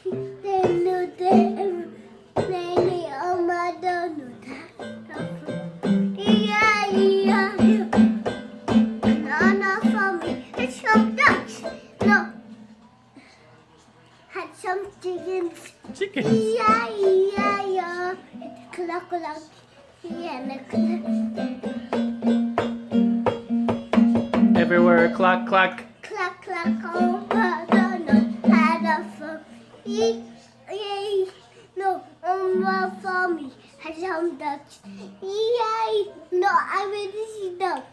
Many mother yeah, yeah, banana for me. It's some ducks. No, had some chickens. Chickens. Yeah, yeah, yeah. Cluck, cluck. Yeah, cluck. Everywhere, cluck, cluck. Cluck, cluck. Oh, banana had a for me. Yay. No, for me. Had some ducks. Yay. No, I really see duck.